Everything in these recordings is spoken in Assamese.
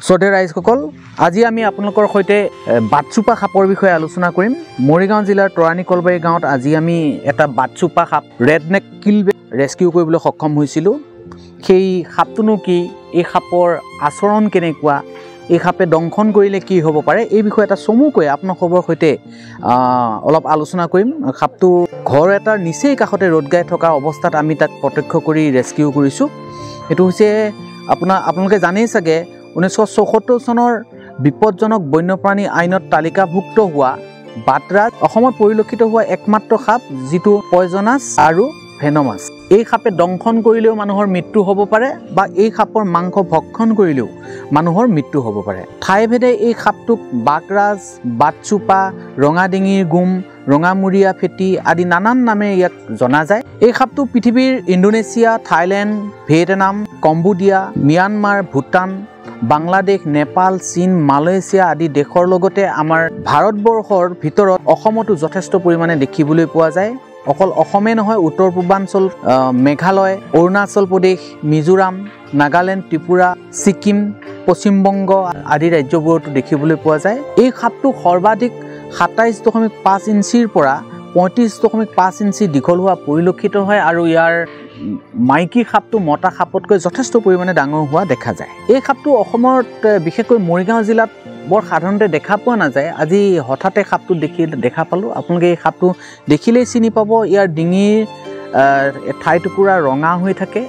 শ্ৰদ্ধেয় ৰাইজসকল, আজি আমি আপোনালোকৰ সৈতে বাটচুপা সাপৰ বিষয়ে আলোচনা কৰিম। মৰিগাঁও জিলাৰ তৰাণী কলবাৰী গাঁৱত আজি আমি এটা বাটচুপা সাপ ৰেডনেক কিলবেট ৰেস্কিউ কৰিবলৈ সক্ষম হৈছিলোঁ। সেই সাপটোনো কি, এই সাপৰ আচৰণ কেনেকুৱা, এই সাপে দংশন কৰিলে কি হ'ব পাৰে, এই বিষয়ে এটা চমুকৈ আপোনালোকৰ সৈতে অলপ আলোচনা কৰিম। সাপটো ঘৰ এটাৰ নিচেই কাষতে ৰ'দ গাই থকা অৱস্থাত আমি তাক প্ৰত্যক্ষ কৰি ৰেস্কিউ কৰিছোঁ। এইটো হৈছে আপোনালোকে জানেই চাগে 1974 চনৰ বিপদজনক বন্যপ্ৰাণী আইনত তালিকাভুক্ত হোৱা বাটৰাজ অসমত পৰিলক্ষিত হোৱা একমাত্ৰ সাপ, যিটো পয়জনাছ আৰু ভেনমাছ। এই সাপে দংশন কৰিলেও মানুহৰ মৃত্যু হ'ব পাৰে বা এই সাপৰ মাংস ভক্ষণ কৰিলেও মানুহৰ মৃত্যু হ'ব পাৰে। ঠাইভেদে এই সাপটোক বাঘৰাজ, বাটচুপা, ৰঙাডিঙিৰ গুম, ৰঙামূৰীয়া ফেটি আদি নানান নামে ইয়াক জনা যায়। এই সাপটো পৃথিৱীৰ Indonesia, Thailand, Vietnam, Cambodia, Myanmar, Bhutan, Bangladesh, Nepal, চীন, মালয়েছিয়া আদি দেশৰ লগতে আমাৰ ভাৰতবৰ্ষৰ ভিতৰত অসমতো যথেষ্ট পৰিমাণে দেখিবলৈ পোৱা যায়। অকল অসমে নহয়, উত্তৰ পূৰ্বাঞ্চল, মেঘালয়, অৰুণাচল প্ৰদেশ, মিজোৰাম, নাগালেণ্ড, ত্ৰিপুৰা, ছিকিম, পশ্চিমবংগ আদি ৰাজ্যবোৰতো দেখিবলৈ পোৱা যায়। এই সাপটো সৰ্বাধিক 27.5 ইঞ্চিৰ পৰা 35.5 ইঞ্চি দীঘল হোৱা পৰিলক্ষিত হয় আৰু ইয়াৰ মাইকী সাপটো মতা সাপতকৈ যথেষ্ট পৰিমাণে ডাঙৰ হোৱা দেখা যায়। এই সাপটো অসমত বিশেষকৈ মৰিগাঁও জিলাত বৰ সাধাৰণতে দেখা পোৱা নাযায়। আজি হঠাতে সাপটো দেখা পালোঁ। আপোনালোকে এই সাপটো দেখিলেই চিনি পাব। ইয়াৰ ডিঙিৰ ঠাইটুকুৰা ৰঙা হৈ থাকে,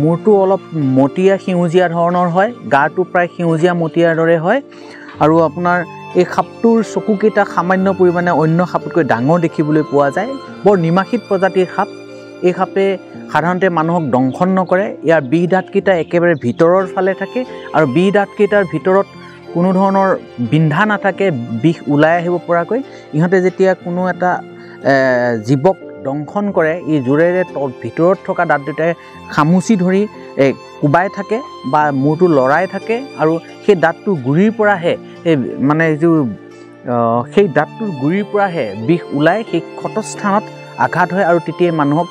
মূৰটো অলপ মটীয়া সেউজীয়া ধৰণৰ হয়, গাটো প্ৰায় সেউজীয়া মটীয়াৰ দৰে হয় আৰু আপোনাৰ এই সাপটোৰ চকুকেইটা সামান্য পৰিমাণে অন্য সাপতকৈ ডাঙৰ দেখিবলৈ পোৱা যায়। বৰ নিমাখিত প্ৰজাতিৰ সাপ। এই সাপে সাধাৰণতে মানুহক দংশন নকৰে। ইয়াৰ বিষ দাঁতকেইটা একেবাৰে ভিতৰৰ ফালে থাকে আৰু বিষ দাঁতকেইটাৰ ভিতৰত কোনো ধৰণৰ বিন্ধা নাথাকে, বিষ ওলাই আহিব পৰাকৈ। ইহঁতে যেতিয়া কোনো এটা জীৱক দংশন কৰে, ই জোৰেৰে ভিতৰত থকা দাঁত দুটাই খামুচি ধৰি কোবাই থাকে বা মূৰটো লৰাই থাকে আৰু সেই দাঁতটোৰ গুৰিৰ পৰাহে সেই দাঁতটোৰ গুৰিৰ পৰাহে বিষ ওলাই সেই ক্ষতস্থানত আঘাত হয় আৰু তেতিয়াই মানুহক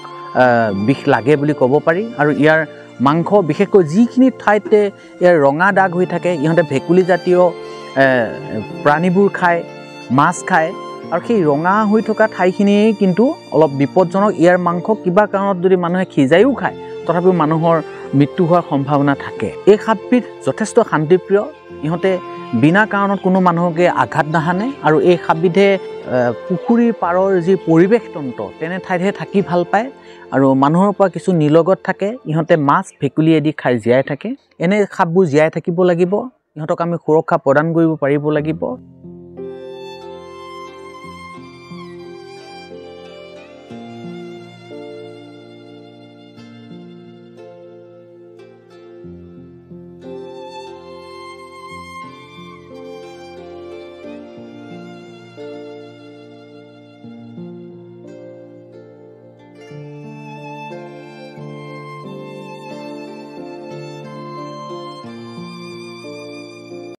বিষ লাগে বুলি ক'ব পাৰি। আৰু ইয়াৰ মাংস বিশেষকৈ যিখিনি ঠাইতে ইয়াৰ ৰঙা দাগ হৈ থাকে, ইহঁতে ভেকুলী জাতীয় প্ৰাণীবোৰ খায়, মাছ খায় আৰু সেই ৰঙা হৈ থকা ঠাইখিনিয়েই কিন্তু অলপ বিপদজনক। ইয়াৰ মাংস কিবা কাৰণত যদি মানুহে সিজাইও খায়, তথাপিও মানুহৰ মৃত্যু হোৱাৰ সম্ভাৱনা থাকে। এই সাপবিধ যথেষ্ট শান্তিপ্ৰিয়। ইহঁতে বিনা কাৰণত কোনো মানুহকে আঘাত নাহানে আৰু এই সাপবিধে পুখুৰীৰ পাৰৰ যি পৰিৱেশ তন্ত্ৰ, তেনে ঠাইতহে থাকি ভাল পায় আৰু মানুহৰ পৰা কিছু নিলগত থাকে। ইহঁতে মাছ, ভেকুলী আদি খাই জীয়াই থাকে। এনে সাপবোৰ জীয়াই থাকিব লাগিব, ইহঁতক আমি সুৰক্ষা প্ৰদান কৰিব পাৰিব লাগিব।